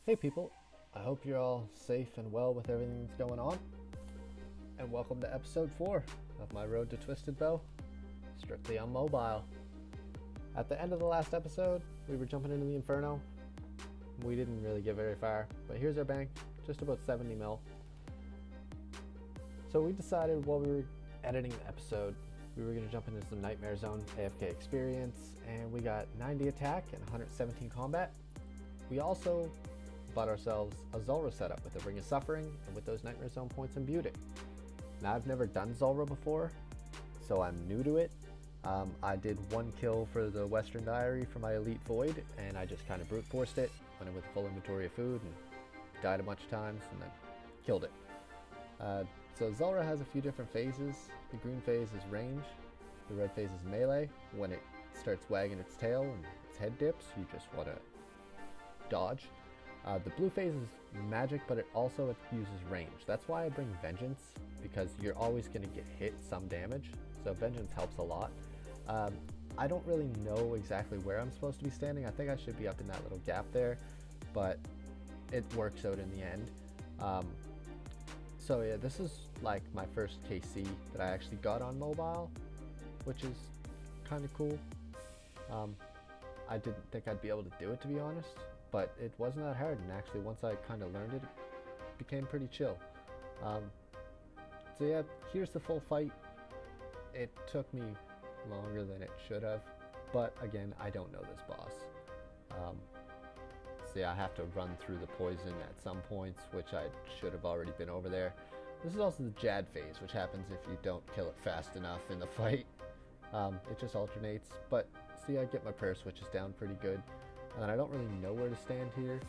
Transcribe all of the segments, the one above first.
Hey people, I hope you're all safe and well with everything that's going on, and welcome to episode 4 of my Road to Twisted Bow, strictly on mobile. At the end of the last episode, we were jumping into the Inferno. We didn't really get very far, but here's our bank, just about 70 mil. So we decided while we were editing the episode, we were going to jump into some Nightmare Zone AFK experience, and we got 90 attack and 117 combat. We also bought ourselves a Zulrah setup with a Ring of Suffering and with those Nightmare Zone points imbued it. Now I've never done Zulrah before, so I'm new to it. I did one kill for the Western Diary for my Elite Void, and I just kind of brute forced it, went in with a full inventory of food and died a bunch of times and then killed it. So Zulrah has a few different phases. The green phase is range, the red phase is melee. When it starts wagging its tail and its head dips, you just want to dodge. The blue phase is magic, but it uses range. That's why I bring Vengeance, because you're always going to get hit some damage, so Vengeance helps a lot. I don't really know exactly where I'm supposed to be standing. I think I should be up in that little gap there, but it works out in the end. So yeah, this is like my first KC that I actually got on mobile, which is kind of cool. I didn't think I'd be able to do it, to be honest, but it wasn't that hard, and actually once I kind of learned it, it became pretty chill. So yeah, here's the full fight. It took me longer than it should have, but again, I don't know this boss. So yeah, I have to run through the poison at some points, which I should have already been over there. This is also the Jad phase, which happens if you don't kill it fast enough in the fight. It just alternates, but see, I get my prayer switches down pretty good, and I don't really know where to stand here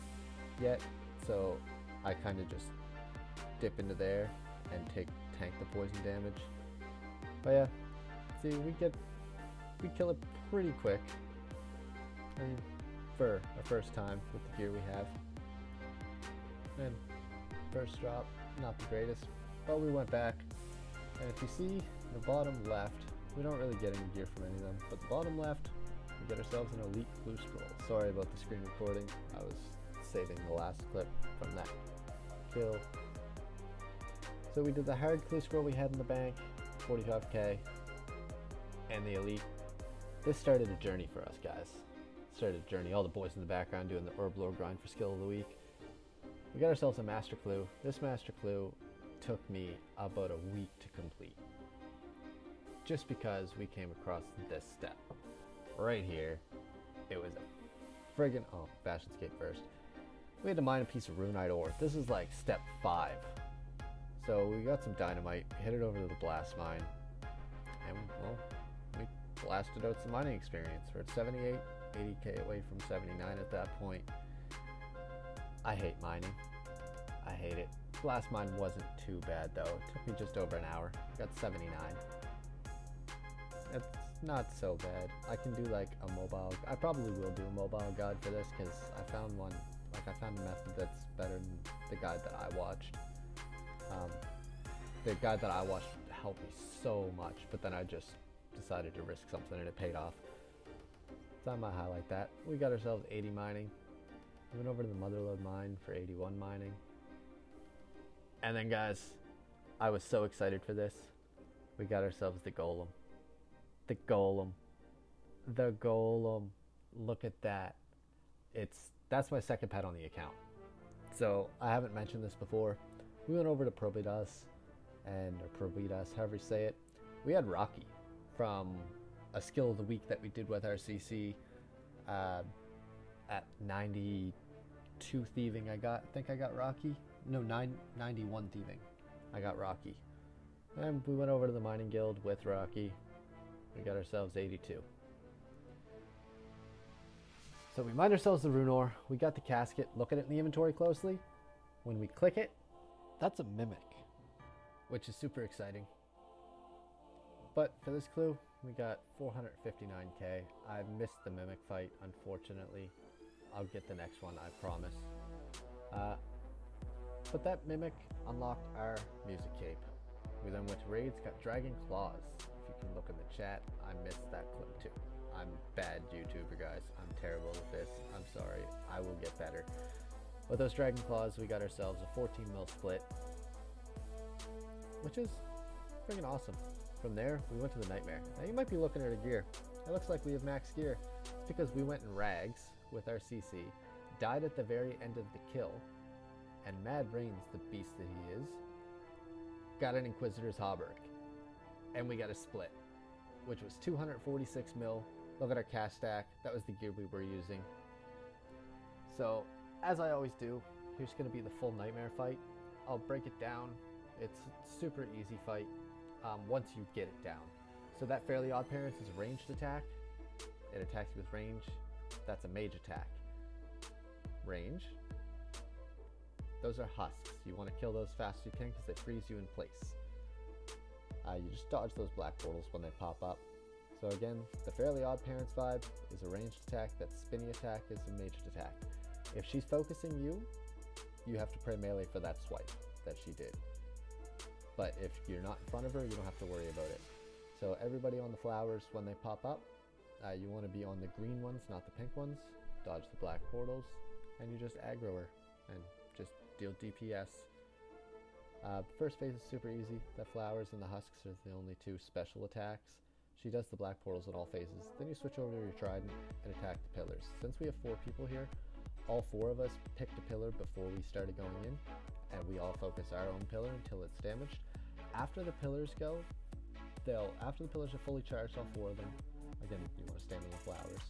yet, so I kind of just dip into there and tank the poison damage. But yeah, see, we kill it pretty quick. I mean, for a first time with the gear we have. And first drop, not the greatest, but we went back. And if you see the bottom left, we don't really get any gear from any of them, but the bottom left, we get ourselves an Elite Blue Scroll. Sorry about the screen recording, I was saving the last clip from that kill. So we did the hard Clue Scroll we had in the bank, 45k, and the Elite. This started a journey for us, guys. Started a journey. All the boys in the background doing the Orb Lore grind for Skill of the Week. We got ourselves a Master Clue. This Master Clue took me about a week to complete, just because we came across this step right here. It was a friggin' Bastion Escape first. We had to mine a piece of Runite ore. This is like step 5. So we got some dynamite, hit it over to the blast mine, and well, we blasted out some mining experience. We're at 78. 80k away from 79 at that point. I hate mining. I hate it. Last mine wasn't too bad though. It took me just over an hour. I got 79. It's not so bad. I can do like a mobile. I probably will do a mobile guide for this because I found one. Like I found a method that's better than the guide that I watched. The guide that I watched helped me so much, but then I just decided to risk something and it paid off. So I might highlight that. We got ourselves 80 mining. We went over to the Motherlode mine for 81 mining. And then guys, I was so excited for this. We got ourselves the Golem. The Golem. The Golem. Look at that. That's my second pet on the account. So I haven't mentioned this before. We went over to Probidas, or Probidas, however you say it. We had Rocky from a Skill of the Week that we did with our CC at 92 thieving. I think I got Rocky. No, 91 thieving. I got Rocky. And we went over to the mining guild with Rocky. We got ourselves 82. So we mined ourselves the rune ore. We got the casket. Look at it in the inventory closely. When we click it, that's a mimic, which is super exciting. But for this clue, we got 459k. I missed the mimic fight, unfortunately. I'll get the next one, I promise. But that mimic unlocked our music cape. We then went to raids, got Dragon Claws. If you can look in the chat, I missed that clip too. I'm bad YouTuber, guys. I'm terrible at this. I'm sorry. I will get better. With those Dragon Claws, we got ourselves a 14 mil split, which is freaking awesome. From there, we went to the Nightmare. Now you might be looking at our gear. It looks like we have max gear. It's because we went in rags with our CC, died at the very end of the kill, and Mad Rains, the beast that he is, got an Inquisitor's Hauberk. And we got a split, which was 246 mil. Look at our cast stack. That was the gear we were using. So, as I always do, here's going to be the full Nightmare fight. I'll break it down. It's a super easy fight once you get it down. So that Fairly Odd Parents is a ranged attack. It attacks you with range. That's a mage attack. Range. Those are husks. You want to kill those fast as you can because they freeze you in place. You just dodge those black portals when they pop up. So again, the Fairly Odd Parents vibe is a ranged attack. That spinny attack is a maged attack. If she's focusing you, you have to pray melee for that swipe that she did. But if you're not in front of her, you don't have to worry about it. So everybody on the flowers, when they pop up, you want to be on the green ones, not the pink ones. Dodge the black portals, and you just aggro her and just deal DPS. First phase is super easy. The flowers and the husks are the only two special attacks. She does the black portals in all phases. Then you switch over to your trident and attack the pillars. Since we have 4 people here, all 4 of us picked a pillar before we started going in, and we all focus our own pillar until it's damaged. After the pillars go, after the pillars are fully charged, all 4 of them, again, you want to stand on the flowers.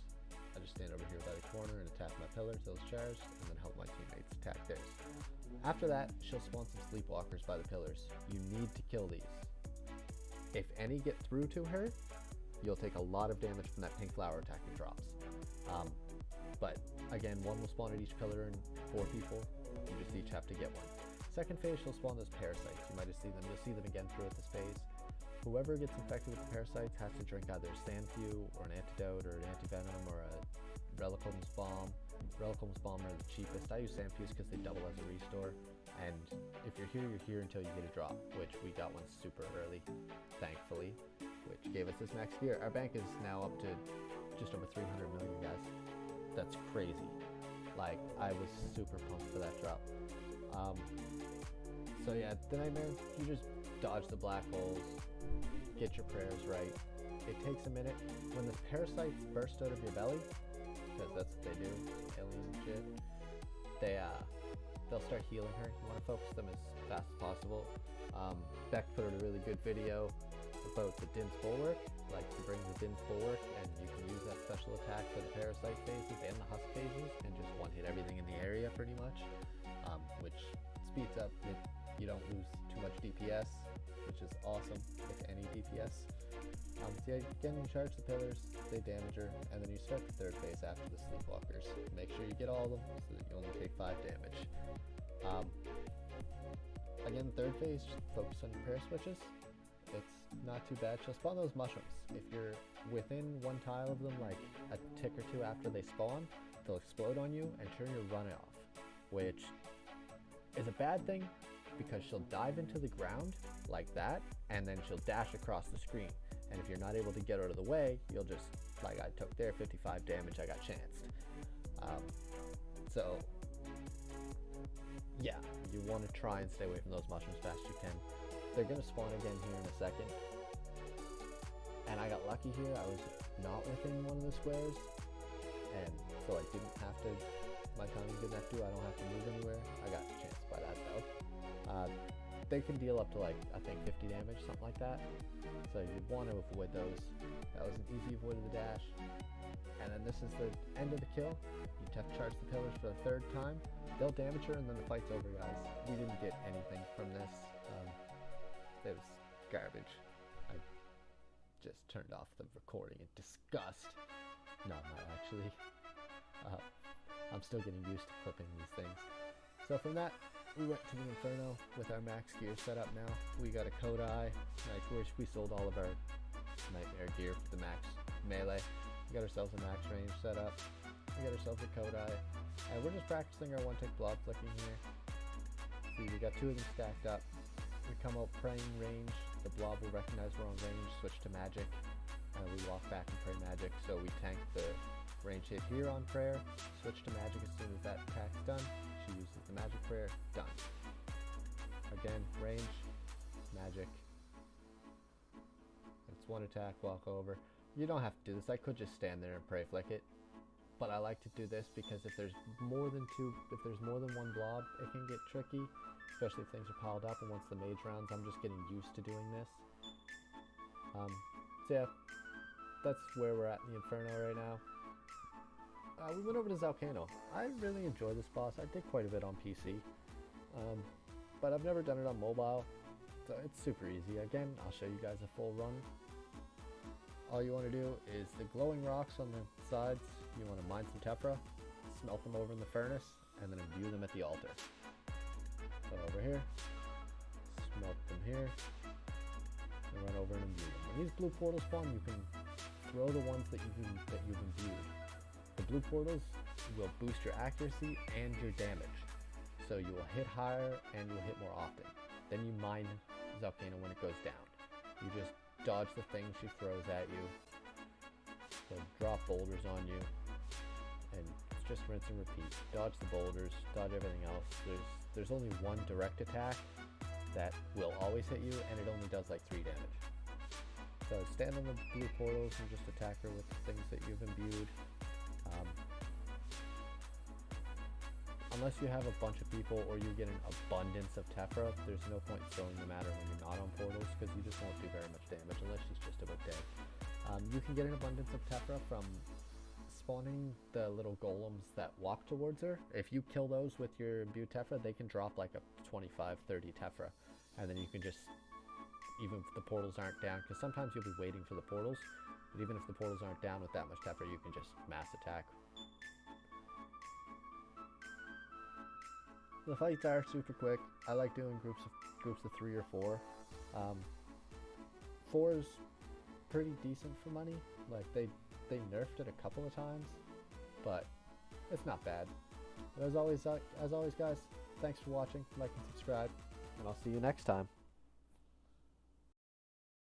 I just stand over here by the corner and attack my pillar till it's charged, and then help my teammates attack theirs. After that, she'll spawn some sleepwalkers by the pillars. You need to kill these. If any get through to her, you'll take a lot of damage from that pink flower attack that drops. But again, 1 will spawn at each pillar and 4 people. You just each have to get 1. Second phase, she'll spawn those parasites. You might just see them. You'll see them again throughout this phase. Whoever gets infected with the parasites has to drink either a Sandfew or an antidote or an antivenom or a Reliquum's Bomb. Reliquum's Bomb are the cheapest. I use Sandfews because they double as a restore. And if you're here until you get a drop, which we got one super early, thankfully, which gave us this max gear. Our bank is now up to just over 300 million, guys. That's crazy. Like, I was super pumped for that drop. So yeah, the Nightmare, you just dodge the black holes, get your prayers right. It takes a minute. When the parasites burst out of your belly, because that's what they do, alien shit, they'll start healing her. You want to focus them as fast as possible. Beck put out a really good video about the Din's Bulwark. Like, you bring the Din's Bulwark and you can use that special attack for the parasite phases and the husk phases and just one-hit everything in the area pretty much, which speeds up it. You don't lose too much DPS, which is awesome, if any DPS. So yeah, again, you charge the pillars, they damage her, and then you start the third phase after the sleepwalkers. Make sure you get all of them so that you only take 5 damage. Again, third phase, just focus on your prayer switches. It's not too bad. She'll spawn those mushrooms. If you're within 1 tile of them, like a tick or 2 after they spawn, they'll explode on you and turn your run off, which is a bad thing because she'll dive into the ground like that, and then she'll dash across the screen. And if you're not able to get out of the way, you'll just, like I took there, 55 damage, I got chanced. So, yeah, you want to try and stay away from those mushrooms as fast as you can. They're going to spawn again here in a second. And I got lucky here, I was not within one of the squares, and so I didn't have to, my timing didn't have to, I don't have to move anywhere. I got chanced by that though. They can deal up to, like, I think 50 damage, something like that. So you want to avoid those. That was an easy avoid of the dash. And then this is the end of the kill. You have to charge the pillars for the 3rd time. They'll damage her and then the fight's over, guys. We didn't get anything from this. It was garbage. I just turned off the recording in disgust. No, not actually. I'm still getting used to clipping these things. So from that, we went to the Inferno with our max gear set up now. We got a Kodai, like we sold all of our Nightmare gear for the max melee. We got ourselves a max range set up. We got ourselves a Kodai. And we're just practicing our one-tick blob flicking here. See, we got 2 of them stacked up. We come out praying range. The blob will recognize we're on range, switch to magic. We walk back and pray magic. So we tank the range hit here on prayer, switch to magic as soon as that attack's done. She uses magic prayer, done. Again, range, magic. It's one attack, walk over. You don't have to do this. I could just stand there and pray flick it. But I like to do this because if there's more than one blob, it can get tricky, especially if things are piled up. And once the mage rounds, I'm just getting used to doing this. So yeah, that's where we're at in the Inferno right now. We went over to Zalcano. I really enjoy this boss. I did quite a bit on PC, but I've never done it on mobile, so it's super easy. Again, I'll show you guys a full run. All you want to do is the glowing rocks on the sides. You want to mine some tephra, smelt them over in the furnace, and then imbue them at the altar. So over here, smelt them here, and run over and imbue them. When these blue portals spawn, you can throw the ones that you've imbued. The blue portals will boost your accuracy and your damage, so you will hit higher and you'll hit more often. Then you mine Zalcano when it goes down. You just dodge the things she throws at you. They'll drop boulders on you, and it's just rinse and repeat. Dodge the boulders, dodge everything else. There's only one direct attack that will always hit you, and it only does like 3 damage. So stand on the blue portals and just attack her with the things that you've imbued. Unless you have a bunch of people or you get an abundance of tephra, there's no point throwing them at her when you're not on portals, because you just won't do very much damage unless she's just about dead. You can get an abundance of tephra from spawning the little golems that walk towards her. If you kill those with your imbued tephra, they can drop like a 25, 30 tephra, and then you can just, even if the portals aren't down, because sometimes you'll be waiting for the portals, but even if the portals aren't down with that much tephra, you can just mass attack. The fights are super quick. I like doing groups of 3 or 4. 4 is pretty decent for money. Like they nerfed it a couple of times, but it's not bad. But as always guys, thanks for watching. Like and subscribe, and I'll see you next time.